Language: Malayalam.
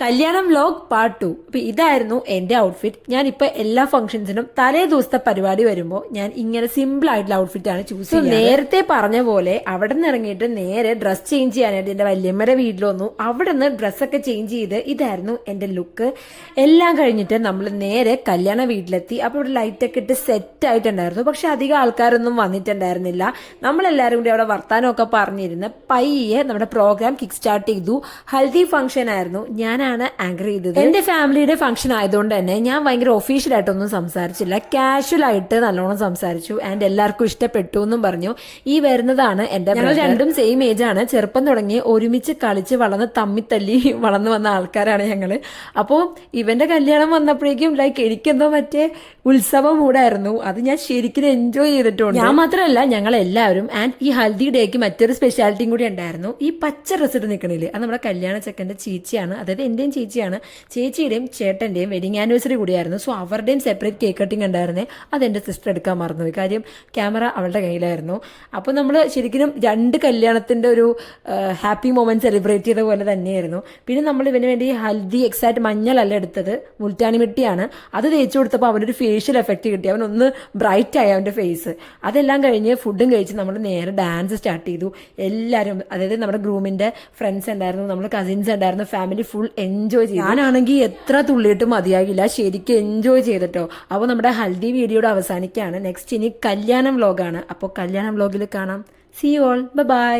കല്യാണം വ്ലോഗ് പാർട്ട് 2. അപ്പൊ ഇതായിരുന്നു എന്റെ ഔട്ട്ഫിറ്റ്. ഞാനിപ്പോ എല്ലാ ഫംഗ്ഷൻസിനും തലേ ദിവസത്തെ പരിപാടി വരുമ്പോൾ ഞാൻ ഇങ്ങനെ സിമ്പിൾ ആയിട്ടുള്ള ഔട്ട്ഫിറ്റ് ആണ് ചൂസ് ചെയ്യുന്നത്. നേരത്തെ പറഞ്ഞ പോലെ അവിടെ നിന്ന് ഇറങ്ങിയിട്ട് നേരെ ഡ്രസ് ചേഞ്ച് ചെയ്യാനായിട്ട് എന്റെ വല്യമ്മയുടെ വീട്ടിൽ വന്നു. അവിടെ നിന്ന് ഡ്രസ്സൊക്കെ ചേഞ്ച് ചെയ്ത് ഇതായിരുന്നു എന്റെ ലുക്ക്. എല്ലാം കഴിഞ്ഞിട്ട് നമ്മൾ നേരെ കല്യാണ വീട്ടിലെത്തി. അപ്പൊ ഇവിടെ ലൈറ്റ് ഒക്കെ ഇട്ട് സെറ്റ് ആയിട്ടുണ്ടായിരുന്നു. പക്ഷെ അധികം ആൾക്കാരൊന്നും വന്നിട്ടുണ്ടായിരുന്നില്ല. നമ്മളെല്ലാവരും കൂടി അവിടെ വർത്താനമൊക്കെ പറഞ്ഞിരുന്ന് പയ്യെ നമ്മുടെ പ്രോഗ്രാം കിക്ക് സ്റ്റാർട്ട് ചെയ്തു. ഹൽദി ഫംഗ്ഷൻ ആയിരുന്നു. ഞാനാണ് ആങ്കർ ചെയ്തത്. എന്റെ ഫാമിലിയുടെ ഫംഗ്ഷൻ ആയതുകൊണ്ട് തന്നെ ഞാൻ ഭയങ്കര ഒഫീഷ്യൽ ആയിട്ടൊന്നും സംസാരിച്ചില്ല. കാഷ്വൽ ആയിട്ട് നല്ലോണം സംസാരിച്ചു. ആൻഡ് എല്ലാവർക്കും ഇഷ്ടപ്പെട്ടു എന്നും പറഞ്ഞു. ഈ വരുന്നതാണ് എന്റെ, ഞങ്ങൾ രണ്ടും സെയിം ഏജ് ആണ്. ചെറുപ്പം തുടങ്ങി ഒരുമിച്ച് കളിച്ച് വളർന്ന് തമ്മിത്തല്ലി വളർന്നു വന്ന ആൾക്കാരാണ് ഞങ്ങള്. അപ്പോൾ ഇവന്റെ കല്യാണം വന്നപ്പോഴേക്കും എനിക്കെന്തോ മറ്റേ ഉത്സവം മൂടായിരുന്നു. അത് ഞാൻ ശരിക്കും എൻജോയ് ചെയ്തിട്ടുണ്ട്. ഞാൻ മാത്രമല്ല, ഞങ്ങൾ എല്ലാവരും. ആൻഡ് ഈ ഹൽദി ഡേക്ക് മറ്റൊരു സ്പെഷ്യാലിറ്റിയും കൂടി ഉണ്ടായിരുന്നു. ഈ പച്ച ഡ്രസ് ഇട്ട് നിൽക്കണില്ലേ, അത് നമ്മുടെ കല്യാണ ചെക്കന്റെ ചേച്ചിയാണ്. അതായത് എന്റെയും ചേച്ചിയാണ്. ചേച്ചിയുടെയും ചേട്ടന്റെയും വെഡിങ് ആനിവേഴ്സറി കൂടിയായിരുന്നു. സോ അവരുടെയും സെപ്പറേറ്റ് കേക്ക് കട്ടിങ് ഉണ്ടായിരുന്നേ. അതെന്റെ സിസ്റ്റർ എടുക്കാൻ മറന്നുപോയി. കാര്യം ക്യാമറ അവളുടെ കയ്യിലായിരുന്നു. അപ്പോൾ നമ്മൾ ശരിക്കും രണ്ട് കല്യാണത്തിന്റെ ഒരു ഹാപ്പി മൊമെന്റ് സെലിബ്രേറ്റ് ചെയ്ത പോലെ തന്നെയായിരുന്നു. പിന്നെ നമ്മൾ ഇവന് വേണ്ടി ഹൽദി എക്സാക്ട് മഞ്ഞളല്ല എടുത്തത്, മുൾട്ടാനി മിട്ടിയാണ്. അത് തേച്ചു കൊടുത്തപ്പോൾ അവനൊരു ഫേഷ്യൽ എഫക്റ്റ് കിട്ടി. അവനൊന്ന് ബ്രൈറ്റ് ആയി അവന്റെ ഫേസ്. അതെല്ലാം കഴിഞ്ഞ് ഫുഡും കഴിച്ച് നമ്മൾ നേരെ ഡാൻസ് സ്റ്റാർട്ട് ചെയ്തു. എല്ലാവരും, അതായത് നമ്മുടെ ഗ്രൂമിന്റെ ഫ്രണ്ട്സ് ഉണ്ടായിരുന്നു, നമ്മുടെ കസിൻസ് ഉണ്ടായിരുന്നു, ഫാമിലി ഫുൾ എൻജോയ് ചെയ്തു. ഞാനാണെങ്കിൽ എത്ര തുള്ളിയിട്ട് മതിയാകില്ല, ശരിക്കും എൻജോയ് ചെയ്തിട്ടോ. അപ്പോൾ നമ്മുടെ ഹൽദി വീഡിയോയുടെ അവസാനിക്കുകയാണ്. നെക്സ്റ്റ് ഇനി കല്യാണം വ്ലോഗാണ്. അപ്പോൾ കല്യാണം വ്ലോഗിൽ കാണാം. See you all, by.